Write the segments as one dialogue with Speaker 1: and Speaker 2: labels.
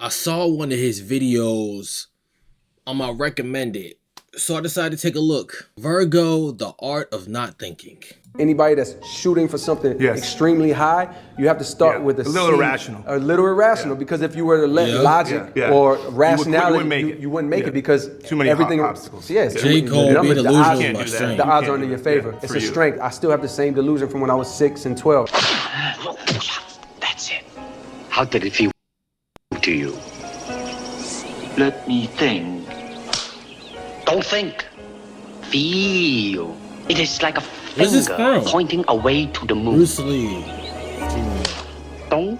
Speaker 1: I saw one of his videos on my recommended, so I decided to take a look. Virgo, the art of not thinking.
Speaker 2: Anybody that's shooting for something extremely high, you have to start with a
Speaker 3: little irrational.
Speaker 2: A little irrational, because if you were to let logic or rationality, you wouldn't make it, because
Speaker 3: too many
Speaker 2: everything
Speaker 3: obstacles.
Speaker 1: J. Cole, be delusional is my strength.
Speaker 2: The odds are in your favor. It's a strength. I still have the same delusion from when I was 6 and 12.
Speaker 4: That's it. How did it feel to you? Let me think. Don't think. Feel. It is like a finger pointing away to the moon.
Speaker 1: Bruce Lee.
Speaker 4: Don't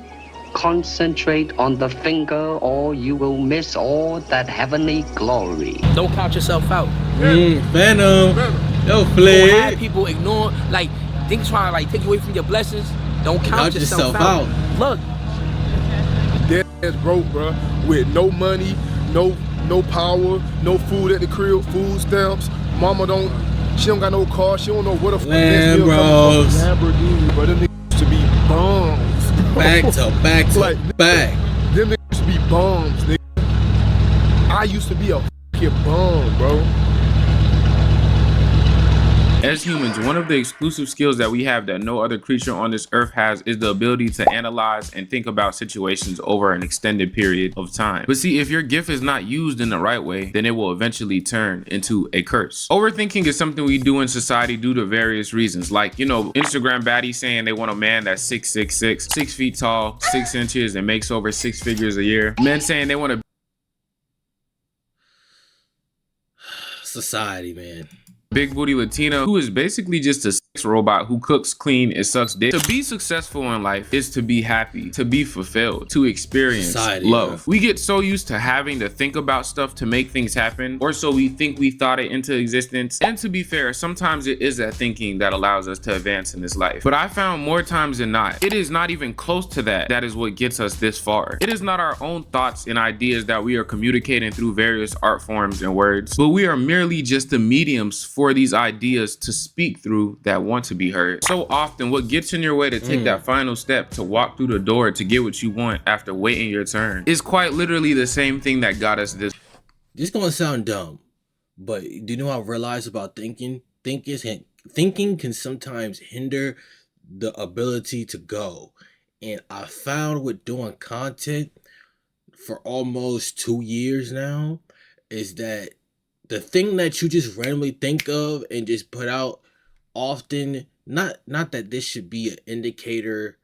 Speaker 4: concentrate on the finger or you will miss all that heavenly glory.
Speaker 5: Don't count yourself out.
Speaker 1: Venom. Yo,
Speaker 5: Don't
Speaker 1: Flip.
Speaker 5: have people ignore, like, think trying to like take away from your blessings. Don't count yourself out. Look.
Speaker 6: Dad's broke, bro, with no money, no power, no food at the crib, food stamps. Mama she don't got no car. She don't know where the fuck this meal coming from. Lamborghini, but them niggas used to be bums.
Speaker 1: Back to back.
Speaker 6: Them niggas used to be bums, nigga. I used to be a fucking bum, bro.
Speaker 7: As humans, one of the exclusive skills that we have that no other creature on this earth has is the ability to analyze and think about situations over an extended period of time. But see, if your gift is not used in the right way, then it will eventually turn into a curse. Overthinking is something we do in society due to various reasons. Like, you know, Instagram baddies saying they want a man that's 6'6", 6 feet tall, 6 inches, and makes over 6 figures a year. Men saying they want a
Speaker 1: society, man.
Speaker 7: Big booty Latina who is basically just a sex robot who cooks, clean, and sucks dick. To be successful in life is to be happy, to be fulfilled, to experience love. We get so used to having to think about stuff to make things happen, or so we think we thought it into existence. And to be fair, sometimes it is that thinking that allows us to advance in this life. But I found more times than not, it is not even close to that. That is what gets us this far. It is not our own thoughts and ideas that we are communicating through various art forms and words, but we are merely just the mediums for these ideas to speak through that want to be heard. So often what gets in your way to take that final step to walk through the door to get what you want after waiting your turn is quite literally the same thing that got us this.
Speaker 1: This gonna sound dumb, but do you know what I realized about thinking? Thinking can sometimes hinder the ability to go. And I found with doing content for almost 2 years now is that the thing that you just randomly think of and just put out often, not that this should be an indicator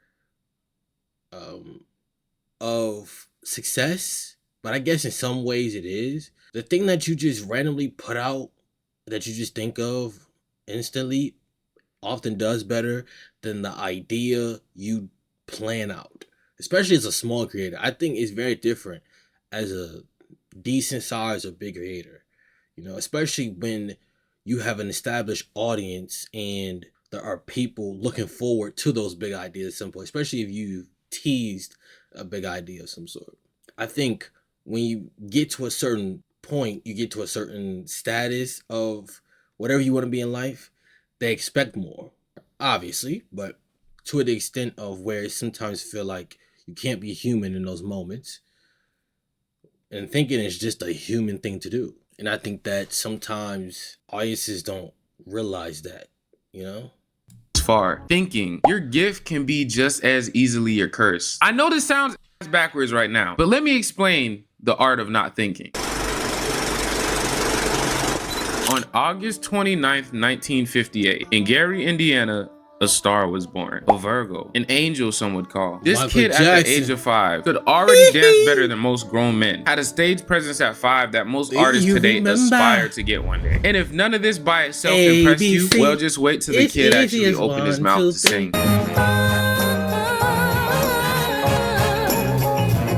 Speaker 1: of success, but I guess in some ways it is. The thing that you just randomly put out that you just think of instantly often does better than the idea you plan out, especially as a small creator. I think it's very different as a decent size or big creator. You know, especially when you have an established audience and there are people looking forward to those big ideas at some point, especially if you teased a big idea of some sort. I think when you get to a certain point, you get to a certain status of whatever you want to be in life, they expect more, obviously, but to the extent of where it sometimes feel like you can't be human in those moments. And thinking is just a human thing to do. And I think that sometimes audiences don't realize that, you know?
Speaker 7: Far. Thinking. Your gift can be just as easily your curse. I know this sounds backwards right now, but let me explain the art of not thinking. On August 29th, 1958, in Gary, Indiana, a star was born. A Virgo. An angel, some would call. This
Speaker 1: Michael
Speaker 7: kid
Speaker 1: Jackson.
Speaker 7: at the age of 5 could already dance better than most grown men. Had a stage presence at 5 that most artists today aspire to get one day. And if none of this by itself impressed you, well, just wait till the kid actually opened his mouth to sing.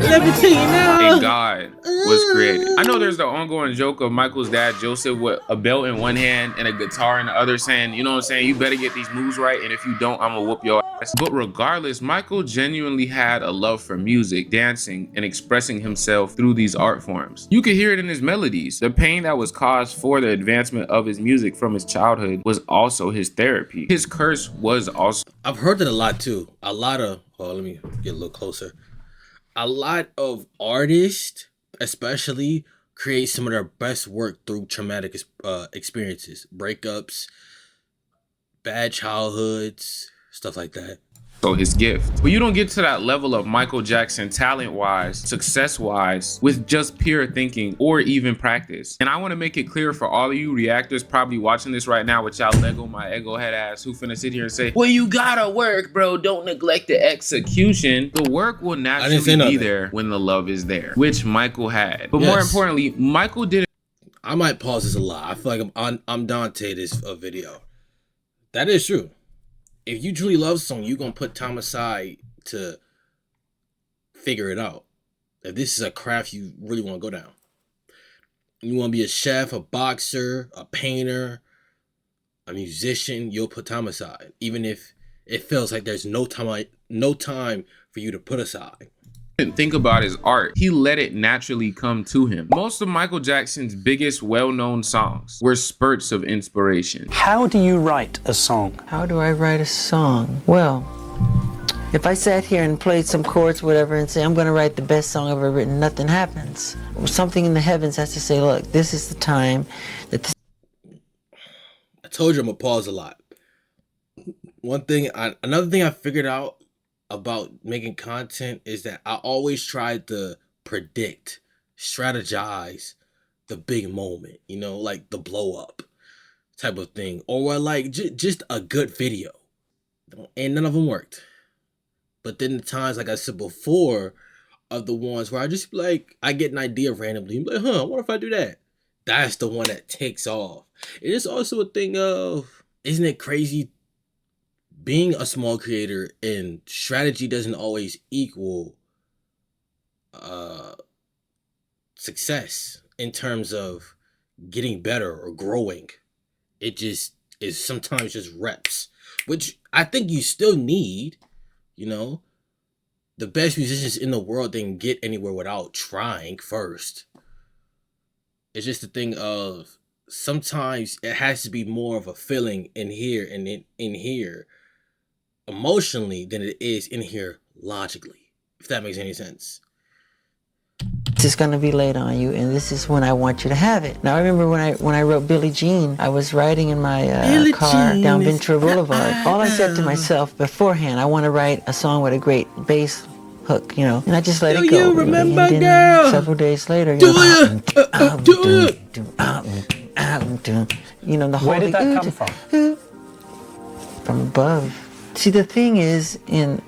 Speaker 1: Let me tell you now.
Speaker 7: A god was created. I know there's the ongoing joke of Michael's dad, Joseph, with a belt in one hand and a guitar in the other, saying, you know what I'm saying, you better get these moves right, and if you don't, I'm gonna whoop your ass. But regardless, Michael genuinely had a love for music, dancing, and expressing himself through these art forms. You could hear it in his melodies. The pain that was caused for the advancement of his music from his childhood was also his therapy. His curse was also...
Speaker 1: I've heard that a lot too. A lot of, let me get a little closer. a lot of artists, especially, create some of their best work through traumatic experiences, breakups, bad childhoods, stuff like that.
Speaker 7: So his gift. But you don't get to that level of Michael Jackson talent-wise, success-wise, with just pure thinking or even practice. And I want to make it clear for all of you reactors probably watching this right now with y'all Lego my ego head ass who finna sit here and say, well, you gotta work, bro. Don't neglect the execution. The work will naturally be there when the love is there, which Michael had. But more importantly, Michael did it.
Speaker 1: I might pause this a lot. I feel like I'm Dante this video. That is true. If you truly love something, you're going to put time aside to figure it out. If this is a craft you really want to go down. You want to be a chef, a boxer, a painter, a musician, you'll put time aside. Even if it feels like there's no time for you to put aside.
Speaker 7: Didn't think about his art. He let it naturally come to him. Most of Michael Jackson's biggest well-known songs were spurts of inspiration.
Speaker 3: How do you write a song?
Speaker 8: How do I write a song? Well, if I sat here and played some chords, whatever, and say, I'm going to write the best song I've ever written, nothing happens. Something in the heavens has to say, look, this is the time that this...
Speaker 1: I told you I'm going to pause a lot. Another thing I figured out about making content is that I always try to predict, strategize the big moment, you know, like the blow up type of thing, or like just a good video, and none of them worked. But then the times, like I said before, are the ones where I just like, I get an idea randomly, I'm like, what if I do that? That's the one that takes off. It is also a thing of, isn't it crazy? Being a small creator and strategy doesn't always equal success in terms of getting better or growing. It just is sometimes just reps, which I think you still need. You know, the best musicians in the world didn't get anywhere without trying first. It's just the thing of sometimes it has to be more of a feeling in here and in here emotionally than it is in here logically, if that makes any sense.
Speaker 8: This is going to be laid on you, and this is when I want you to have it. Now, I remember when I wrote Billie Jean, I was riding in my car down Ventura Boulevard. All I said to myself beforehand, I want to write a song with a great bass hook, you know, and I just let it go.
Speaker 1: You remember,
Speaker 8: and then
Speaker 1: girl?
Speaker 8: Several days later,
Speaker 1: Do it.
Speaker 8: You know, the whole
Speaker 3: Where did that come from?
Speaker 8: From above. See, the thing is,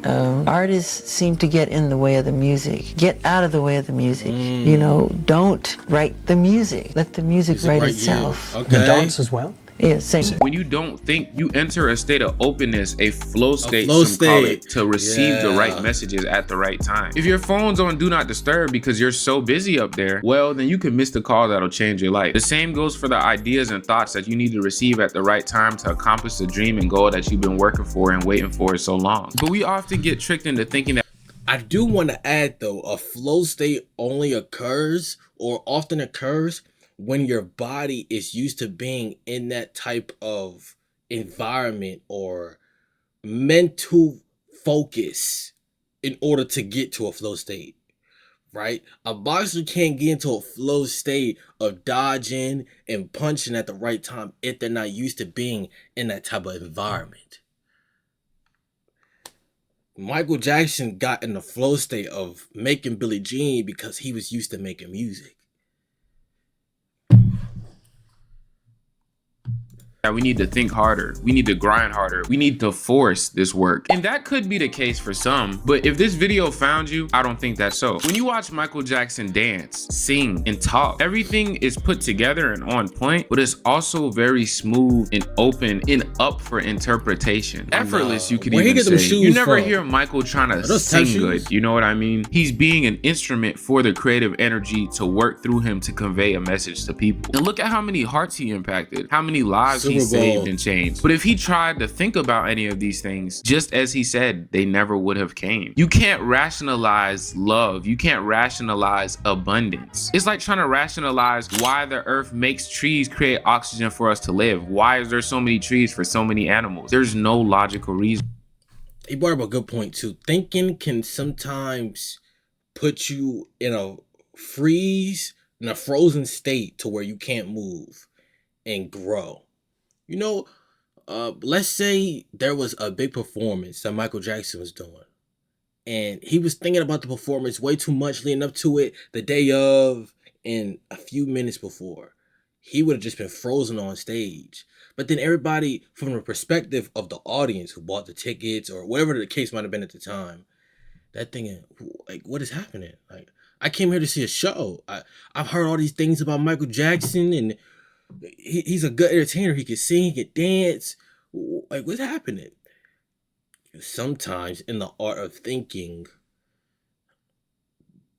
Speaker 8: artists seem to get in the way of the music. Get out of the way of the music. You know, don't write the music. Let the music write itself.
Speaker 1: Okay.
Speaker 3: The dance as well?
Speaker 8: Yeah, same.
Speaker 7: When you don't think, you enter a state of openness, a flow state, some call it, to receive the right messages at the right time. If your phone's on do not disturb because you're so busy up there, well, then you can miss the call that'll change your life. The same goes for the ideas and thoughts that you need to receive at the right time to accomplish the dream and goal that you've been working for and waiting for so long. But we often get tricked into thinking that.
Speaker 1: I do want to add though, a flow state only occurs or often occurs when your body is used to being in that type of environment or mental focus in order to get to a flow state, right? A boxer can't get into a flow state of dodging and punching at the right time if they're not used to being in that type of environment. Michael Jackson got in the flow state of making Billie Jean because he was used to making music.
Speaker 7: We need to think harder. We need to grind harder. We need to force this work. And that could be the case for some, but if this video found you, I don't think that's so. When you watch Michael Jackson dance, sing, and talk, everything is put together and on point, but it's also very smooth and open and up for interpretation. Effortless, you could even say. You never hear Michael trying to sing good, you know what I mean? He's being an instrument for the creative energy to work through him to convey a message to people. And look at how many hearts he impacted, how many lives he saved and changed. But if he tried to think about any of these things, just as he said, they never would have came. You can't rationalize love. You can't rationalize abundance. It's like trying to rationalize why the earth makes trees create oxygen for us to live. Why is there so many trees for so many animals? There's no logical reason.
Speaker 1: He brought up a good point too. Thinking can sometimes put you in a frozen state to where you can't move and grow. You know, let's say there was a big performance that Michael Jackson was doing, and he was thinking about the performance way too much leading up to it, the day of, and a few minutes before. He would have just been frozen on stage. But then everybody, from the perspective of the audience who bought the tickets or whatever the case might have been at the time, that thing, like, what is happening? Like, I came here to see a show. I've heard all these things about Michael Jackson, and he's a good entertainer. He can sing, he can dance. Like, what's happening? Sometimes in the art of thinking,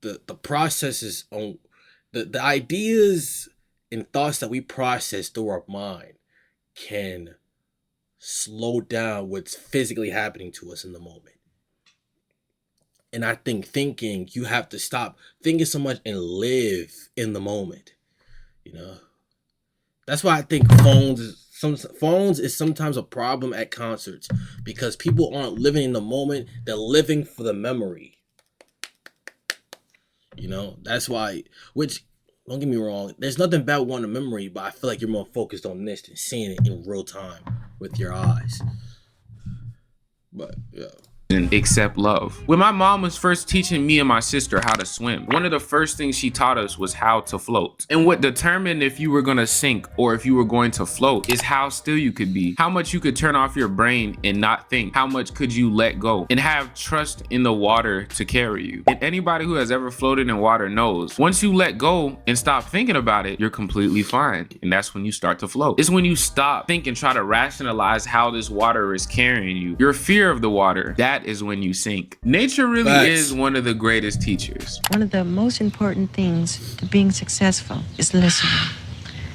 Speaker 1: the processes on the ideas and thoughts that we process through our mind can slow down what's physically happening to us in the moment. And I think thinking, you have to stop thinking so much and live in the moment. You know, that's why I think phones is sometimes a problem at concerts, because people aren't living in the moment. They're living for the memory. You know, that's why, which, don't get me wrong, there's nothing bad with wanting a memory, but I feel like you're more focused on this than seeing it in real time with your eyes. But, yeah.
Speaker 7: Accept love. When my mom was first teaching me and my sister how to swim, one of the first things she taught us was how to float. And what determined if you were gonna sink or if you were going to float is how still you could be, how much you could turn off your brain and not think, how much could you let go and have trust in the water to carry you. And anybody who has ever floated in water knows, once you let go and stop thinking about it, you're completely fine. And that's when you start to float. It's when you stop, think, and try to rationalize how this water is carrying you. Your fear of the water, that is when you sink. Nature really is one of the greatest teachers.
Speaker 9: One of the most important things to being successful is listening.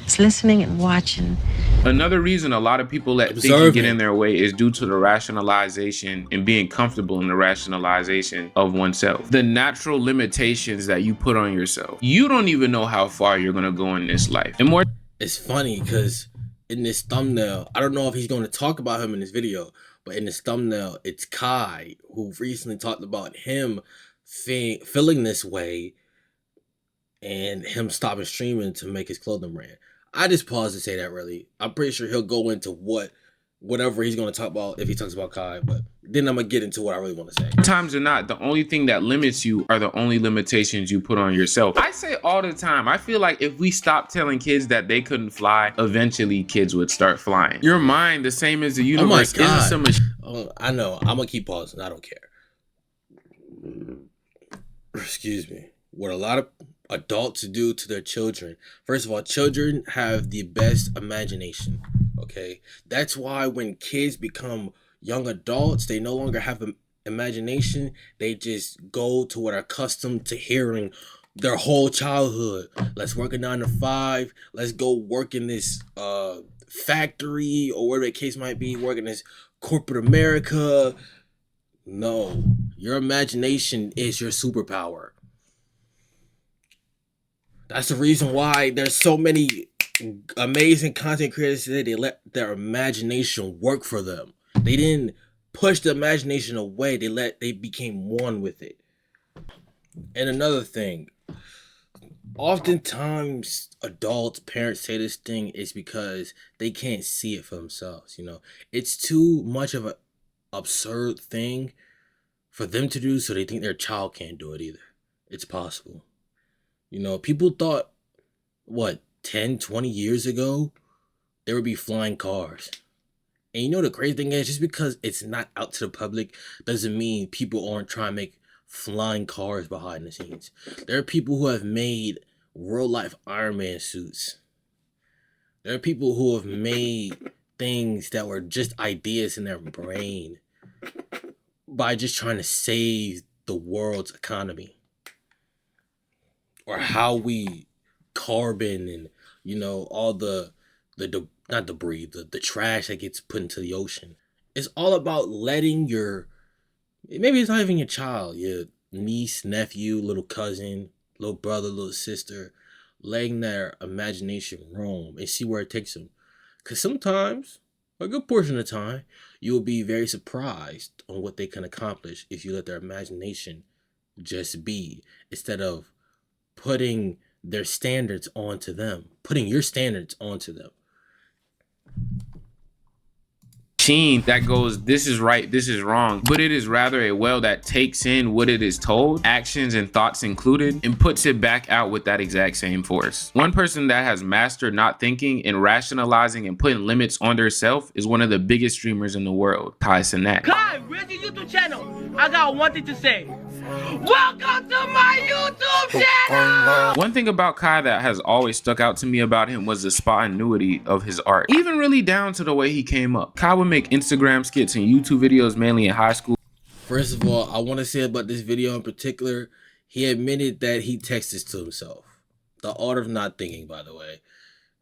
Speaker 9: It's listening and watching.
Speaker 7: Another reason a lot of people let thinking get in their way is due to the rationalization and being comfortable in the rationalization of oneself. The natural limitations that you put on yourself. You don't even know how far you're gonna go in this life. And more.
Speaker 1: It's funny because in this thumbnail, I don't know if he's going to talk about him in this video, but in this thumbnail, it's Kai, who recently talked about him feeling this way and him stopping streaming to make his clothing brand. I just paused to say that, really. I'm pretty sure he'll go into whatever he's going to talk about if he talks about Kai, but then I'm going to get into what I really want to say.
Speaker 7: Times or not, the only thing that limits you are the only limitations you put on yourself. I say all the time, I feel like if we stopped telling kids that they couldn't fly, eventually kids would start flying. Your mind, the same as the universe, isn't so much.
Speaker 1: I know. I'm going to keep pausing. I don't care. Excuse me. What a lot of adults do to their children. First of all, children have the best imagination. Okay, that's why when kids become young adults, they no longer have an imagination. They just go to what are accustomed to hearing their whole childhood. Let's work a 9 to 5. Let's go work in this factory or whatever the case might be. Work in this corporate America. No, your imagination is your superpower. That's the reason why there's so many amazing content creators today. They let their imagination work for them. They didn't push the imagination away. They became one with it. And another thing, oftentimes adults, parents say this thing is because they can't see it for themselves. You know, it's too much of an absurd thing for them to do, so they think their child can't do it either. It's possible. You know, people thought, 10, 20 years ago, there would be flying cars. And you know the crazy thing is, just because it's not out to the public doesn't mean people aren't trying to make flying cars behind the scenes. There are people who have made real life Iron Man suits. There are people who have made things that were just ideas in their brain by just trying to save the world's economy. Or how we carbon and, you know, all the not debris, the trash that gets put into the ocean. It's all about letting maybe it's not even your child, your niece, nephew, little cousin, little brother, little sister, letting their imagination roam and see where it takes them. Because sometimes, a good portion of the time, you will be very surprised on what they can accomplish if you let their imagination just be, instead of putting their standards onto them, putting your standards onto them.
Speaker 7: That goes, this is right, this is wrong, but it is rather a well that takes in what it is told, actions and thoughts included, and puts it back out with that exact same force. One person that has mastered not thinking and rationalizing and putting limits on their self is one of the biggest streamers in the world, Kai Cenat.
Speaker 10: Kai, where's your YouTube channel? I got one thing to say. Welcome to my YouTube channel!
Speaker 7: One thing about Kai that has always stuck out to me about him was the spontaneity of his art, even really down to the way he came up. Kai would make Instagram skits and YouTube videos mainly in high school.
Speaker 1: First of all, I want to say about this video in particular, he admitted that he texts this to himself. The art of not thinking, by the way.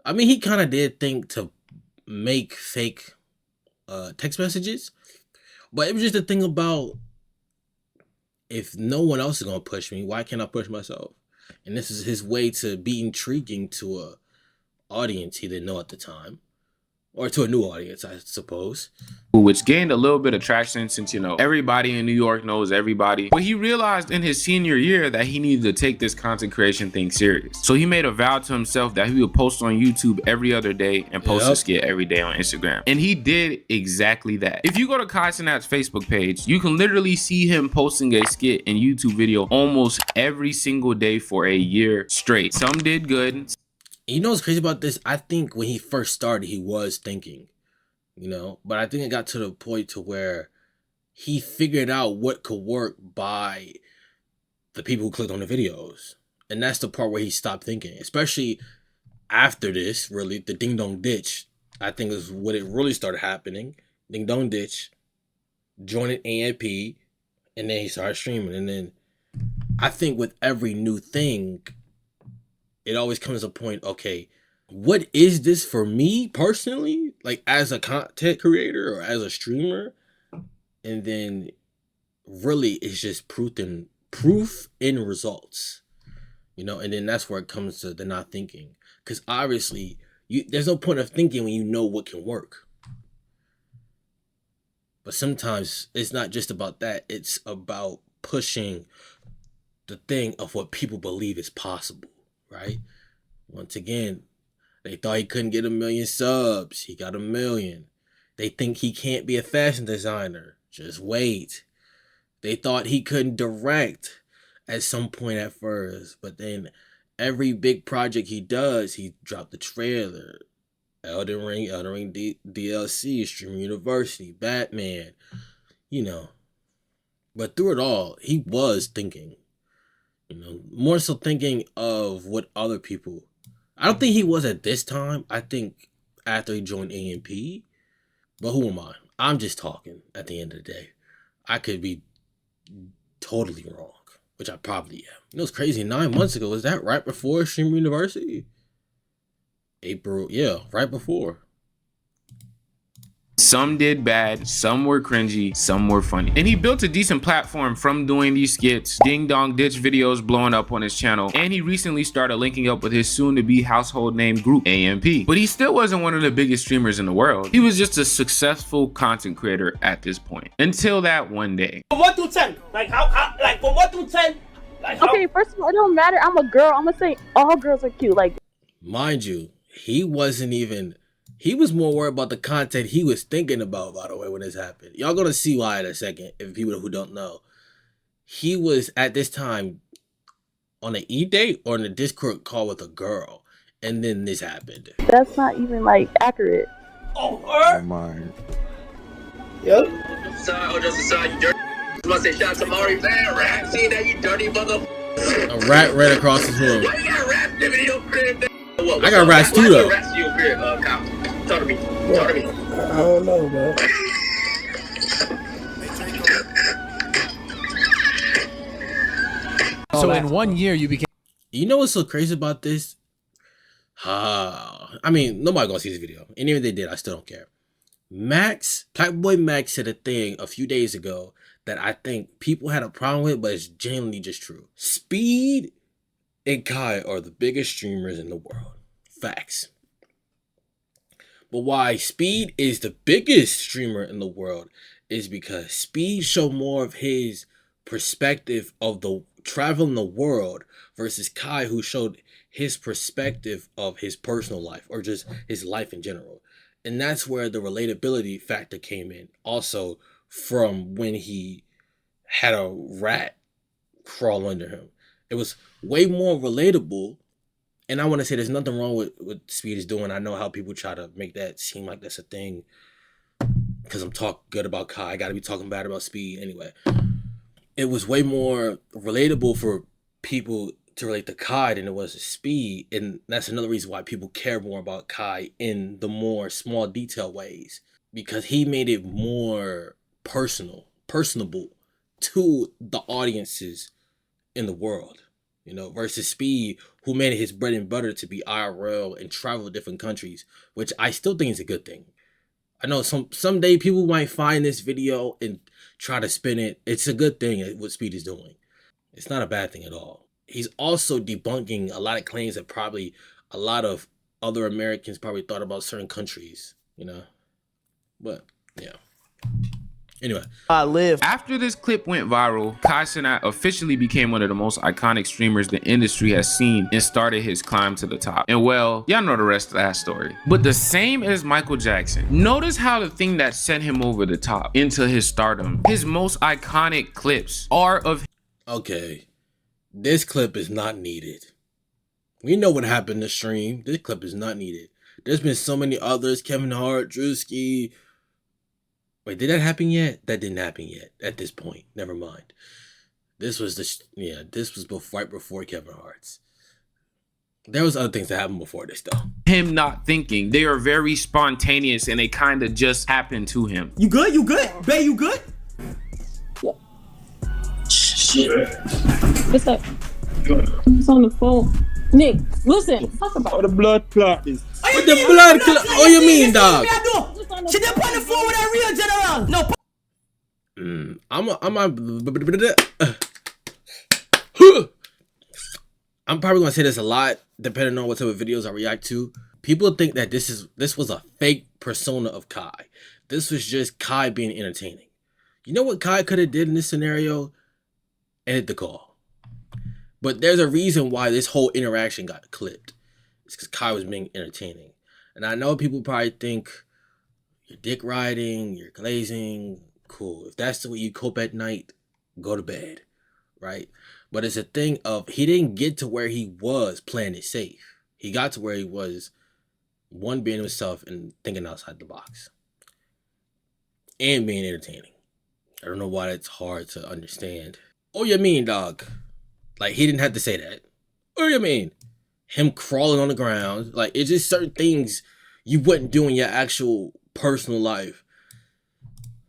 Speaker 1: I mean, he kind of did think to make fake text messages, but it was just a thing about, if no one else is going to push me, why can't I push myself? And this is his way to be intriguing to a audience he didn't know at the time. Or to a new audience, I suppose.
Speaker 7: Which gained a little bit of traction since, you know, everybody in New York knows everybody. But he realized in his senior year that he needed to take this content creation thing serious. So he made a vow to himself that he would post on YouTube every other day and post a skit every day on Instagram. And he did exactly that. If you go to Kai Cenat's Facebook page, you can literally see him posting a skit and YouTube video almost every single day for a year straight. Some did good.
Speaker 1: You know what's crazy about this? I think when he first started, he was thinking, you know, but I think it got to the point to where he figured out what could work by the people who clicked on the videos. And that's the part where he stopped thinking, especially after this, really, the Ding Dong Ditch, I think is what it really started happening. Ding Dong Ditch, joined AMP, and then he started streaming. And then I think with every new thing, it always comes to a point, okay, what is this for me personally? Like as a content creator or as a streamer? And then really it's just proof in results. You know, and then that's where it comes to the not thinking. Because obviously, there's no point of thinking when you know what can work. But sometimes it's not just about that. It's about pushing the thing of what people believe is possible. Right? Once again, they thought he couldn't get 1 million subs. He got 1 million. They think he can't be a fashion designer. Just wait. They thought he couldn't direct at some point at first. But then every big project he does, he dropped the trailer. Elden Ring DLC, Streamer University, Batman. You know. But through it all, he was thinking. You know, more so thinking of what other people. I don't think he was at this time. I think after he joined AMP. But who am I? I'm just talking at the end of the day. I could be totally wrong, which I probably am. You know, it's crazy. 9 months ago, was that right before Streamer University? April, yeah, right before.
Speaker 7: Some did bad, some were cringy, some were funny. And he built a decent platform from doing these skits, Ding Dong Ditch videos blowing up on his channel, and he recently started linking up with his soon-to-be household name group, AMP. But he still wasn't one of the biggest streamers in the world. He was just a successful content creator at this point. Until that one day.
Speaker 10: From 1 to 10, like from 1 to 10, like
Speaker 11: okay, first of all, it don't matter. I'm a girl. I'm gonna say all girls are cute. Like,
Speaker 1: mind you, he wasn't even. He was more worried about the content he was thinking about, by the way, when this happened. Y'all gonna see why in a second, if people who don't know. He was, at this time, on an E-date or in a Discord call with a girl. And then this happened.
Speaker 11: That's not even, like, accurate.
Speaker 10: Oh, her?
Speaker 2: Oh, my.
Speaker 10: Yep.
Speaker 12: Just aside, you dirty. I'm gonna say shout out to Mari Van Rap. See that, you dirty mother.
Speaker 1: A rat ran across his room.
Speaker 12: Why you got rap in your crib?
Speaker 1: I got rats too, though.
Speaker 12: Rats in your crib, Kyle. Talk to me. Talk to me.
Speaker 10: I don't know, man.
Speaker 13: So in 1 year, you became...
Speaker 1: You know what's so crazy about this? I mean, nobody gonna see this video. And even if they did, I still don't care. Blackboy Max said a thing a few days ago that I think people had a problem with, but it's genuinely just true. Speed and Kai are the biggest streamers in the world. Facts. But why Speed is the biggest streamer in the world is because Speed showed more of his perspective of the traveling the world versus Kai, who showed his perspective of his personal life or just his life in general. And that's where the relatability factor came in. Also, from when he had a rat crawl under him. It was way more relatable. And I want to say there's nothing wrong with what Speed is doing. I know how people try to make that seem like that's a thing. Because I'm talking good about Kai. I got to be talking bad about Speed. Anyway, it was way more relatable for people to relate to Kai than it was to Speed. And that's another reason why people care more about Kai in the more small detail ways. Because he made it more personable to the audiences in the world, you know, versus Speed, who made it his bread and butter to be IRL and travel to different countries, which I still think is a good thing. I know someday people might find this video and try to spin it. It's a good thing what Speed is doing. It's not a bad thing at all. He's also debunking a lot of claims that probably a lot of other Americans probably thought about certain countries, you know. But yeah. Anyway,
Speaker 7: after this clip went viral, Kai Cenat officially became one of the most iconic streamers the industry has seen and started his climb to the top. And well, y'all know the rest of that story. But the same as Michael Jackson, notice how the thing that sent him over the top into his stardom, his most iconic clips are of...
Speaker 1: Okay, this clip is not needed. We know what happened in the stream. This clip is not needed. There's been so many others, Kevin Hart, Drewski. Wait, did that happen yet? That didn't happen yet at this point. Never mind. This was right before Kevin Hart's. There was other things that happened before this though.
Speaker 7: Him not thinking. They are very spontaneous and they kind of just happened to him.
Speaker 10: You good? You good? Bae, you good?
Speaker 11: Shit. What's up? It's on the phone. Nick, listen. Talk about
Speaker 13: what the blood clot is.
Speaker 1: What the blood clot? Oh, you mean, dog?
Speaker 10: She didn't put the phone with a real general. No.
Speaker 1: I'm probably gonna say this a lot, depending on what type of videos I react to. People think that this was a fake persona of Kai. This was just Kai being entertaining. You know what Kai could have did in this scenario? Edit the call. But there's a reason why this whole interaction got clipped. It's because Kai was being entertaining. And I know people probably think you're dick riding, you're glazing. Cool. If that's the way you cope at night, go to bed. Right? But it's a thing of he didn't get to where he was playing it safe. He got to where he was, one, being himself and thinking outside the box. And being entertaining. I don't know why that's hard to understand. Oh, you mean, dog? Like, he didn't have to say that. Oh, you mean? Him crawling on the ground. Like, it's just certain things you wouldn't do in your actual personal life.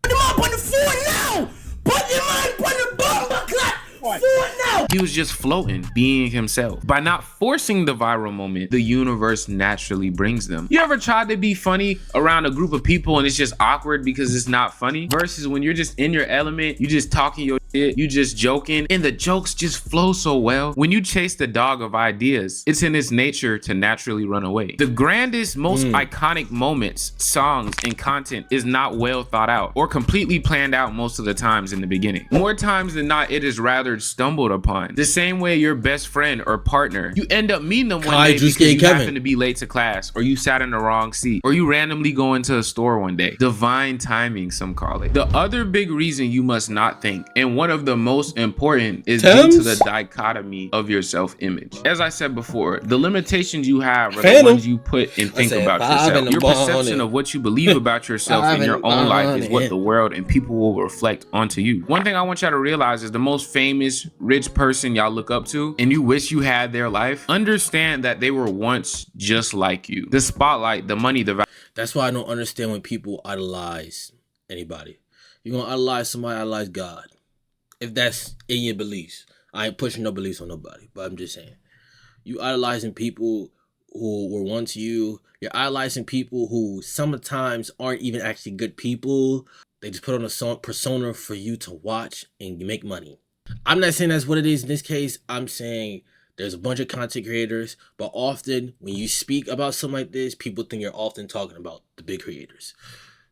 Speaker 10: Put him up on the phone now! Put him on the bomber clock! Now.
Speaker 7: He was just floating, being himself. By not forcing the viral moment, the universe naturally brings them. You ever tried to be funny around a group of people and it's just awkward because it's not funny? Versus when you're just in your element, you just talking your shit, you just joking, and the jokes just flow so well. When you chase the dog of ideas, it's in its nature to naturally run away. The grandest, most iconic moments, songs, and content is not well thought out or completely planned out most of the times in the beginning. More times than not, it is rather stumbled upon. The same way your best friend or partner, you end up meeting them one day because you happen to be late to class, or you sat in the wrong seat, or you randomly go into a store one day. Divine timing, some call it. The other big reason you must not think, and one of the most important, is due to the dichotomy of your self-image. As I said before, the limitations you have are the ones you put and think about yourself. Your perception of what you believe about yourself in your own life is what the world and people will reflect onto you. One thing I want y'all to realize is the most famous rich person y'all look up to and you wish you had their life, understand that they were once just like you. The spotlight, the money, the value.
Speaker 1: That's why I don't understand when people idolize anybody. You're gonna idolize somebody, idolize God. If that's in your beliefs. I ain't pushing no beliefs on nobody, but I'm just saying. You idolizing people who were once you. You're idolizing people who sometimes aren't even actually good people. They just put on a persona for you to watch and make money. I'm not saying that's what it is in this case. I'm saying there's a bunch of content creators, but often when you speak about something like this, people think you're often talking about the big creators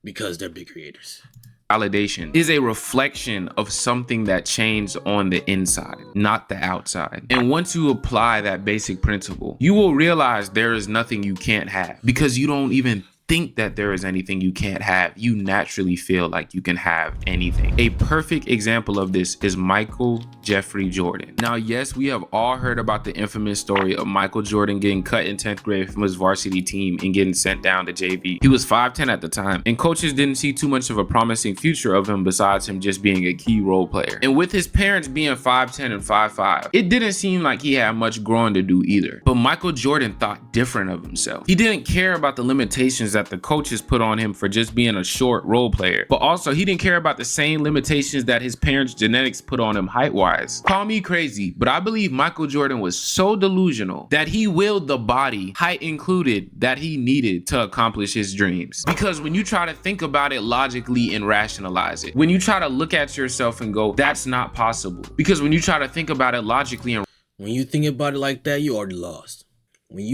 Speaker 1: because they're big creators.
Speaker 7: validation is a reflection of something that changed on the inside, not the outside. And once you apply that basic principle, you will realize there is nothing you can't have, because you don't even think that there is anything you can't have. You naturally feel like you can have anything. A perfect example of this is Michael Jeffrey Jordan. Now, yes, we have all heard about the infamous story of Michael Jordan getting cut in 10th grade from his varsity team and getting sent down to JV. He was 5'10" at the time, and coaches didn't see too much of a promising future of him besides him just being a key role player. And with his parents being 5'10" and 5'5", it didn't seem like he had much growing to do either. But Michael Jordan thought different of himself. He didn't care about the limitations that the coaches put on him for just being a short role player, but also he didn't care about the same limitations that his parents' genetics put on him height-wise. Call me crazy, but I believe Michael Jordan was so delusional that he willed the body, height included, that he needed to accomplish his dreams. Because when you try to think about it logically and rationalize it, when you try to look at yourself and go, that's not possible. Because when you try to think about it logically and
Speaker 1: when you think about it like that, you already lost. When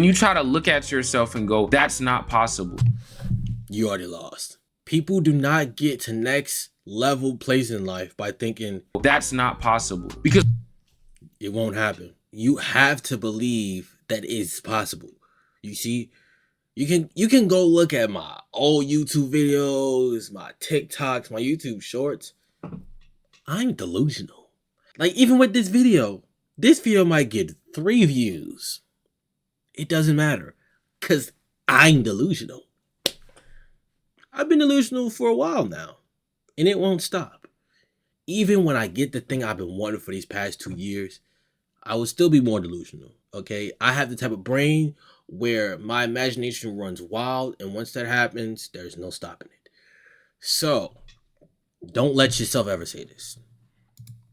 Speaker 1: you
Speaker 7: try to look at yourself and go, that's not possible,
Speaker 1: you already lost. People do not get to next level place in life by thinking
Speaker 7: that's not possible, because
Speaker 1: it won't happen. You have to believe that it's possible. You see, you can go look at my old YouTube videos, my TikToks, my YouTube shorts. I'm delusional. Like, even with this video might get 3 views. It doesn't matter, because I'm delusional. I've been delusional for a while now, and it won't stop. Even when I get the thing I've been wanting for these past 2 years, I will still be more delusional, okay? I have the type of brain where my imagination runs wild, and once that happens, there's no stopping it. So, don't let yourself ever say this.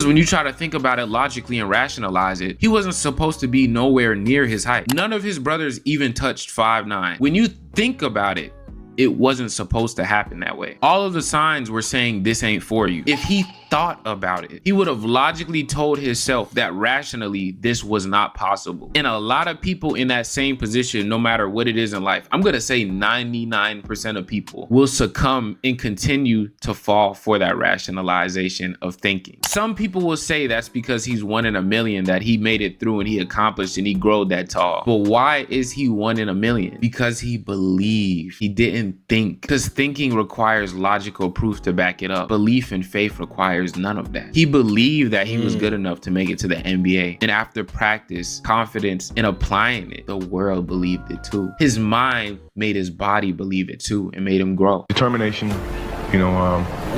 Speaker 7: When you try to think about it logically and rationalize it, he wasn't supposed to be nowhere near his height. None of his brothers even touched 5'9". When you think about it, it wasn't supposed to happen that way. All of the signs were saying this ain't for you. If he thought about it, he would have logically told himself that rationally this was not possible. And a lot of people in that same position, no matter what it is in life, I'm gonna say 99% of people will succumb and continue to fall for that rationalization of thinking. Some people will say that's because he's 1 in a million, that he made it through and he accomplished and he growed that tall. But why is he 1 in a million? Because he believed. He didn't think. Because thinking requires logical proof to back it up. Belief and faith requires none of that. He believed that he was good enough to make it to the NBA. And after practice, confidence, and applying it, the world believed it too. His mind made his body believe it too and made him grow.
Speaker 13: Determination,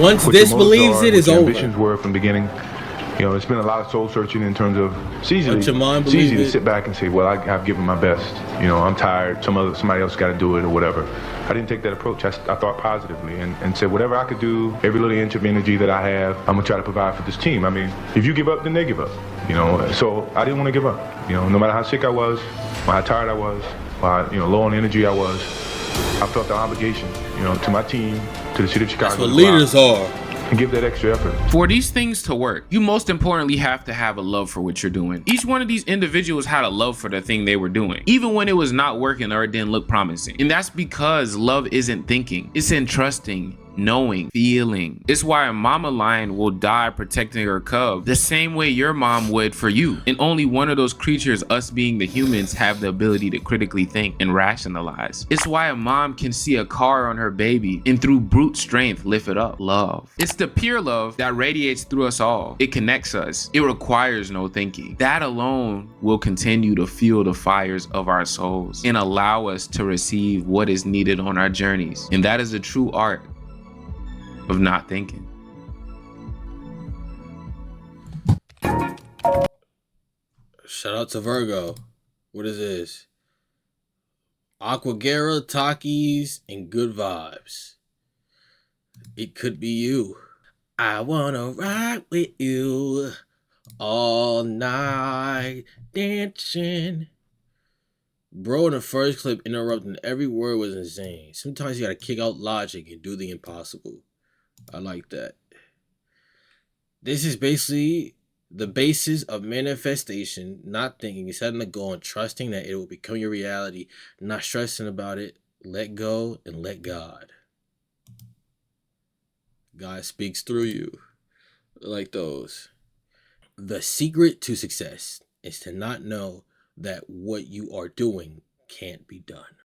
Speaker 1: once this believes it, is over.
Speaker 13: Ambitions were from the beginning. It's been a lot of soul searching in terms of it's easy to sit back and say, well, I've given my best. I'm tired. Somebody else got to do it or whatever. I didn't take that approach. I thought positively and said, whatever I could do, every little inch of energy that I have, I'm gonna try to provide for this team. I mean, if you give up, then they give up. So I didn't want to give up. No matter how sick I was, or how tired I was, or low on energy I was, I felt the obligation, to my team, to the city of Chicago.
Speaker 1: That's what leaders are.
Speaker 13: And give that extra effort.
Speaker 7: For these things to work, you most importantly have to have a love for what you're doing. Each one of these individuals had a love for the thing they were doing, even when it was not working or it didn't look promising. And that's because love isn't thinking, it's entrusting, knowing, feeling. It's why a mama lion will die protecting her cub the same way your mom would for you. And only one of those creatures, us being the humans, have the ability to critically think and rationalize. It's why a mom can see a car on her baby and through brute strength lift it up. Love. It's the pure love that radiates through us all. It connects us. It requires no thinking. That alone will continue to fuel the fires of our souls and allow us to receive what is needed on our journeys. And that is the true art of not thinking.
Speaker 1: Shout out to Virgo. What is this? Aquaguera, Takis, and good vibes. It could be you. I wanna ride with you all night dancing. Bro, in the first clip, interrupting every word was insane. Sometimes you gotta kick out logic and do the impossible. I like that. This is basically the basis of manifestation, not thinking, setting a goal and trusting that it will become your reality, not stressing about it. Let go and let God. God speaks through you. Like those. The secret to success is to not know that what you are doing can't be done.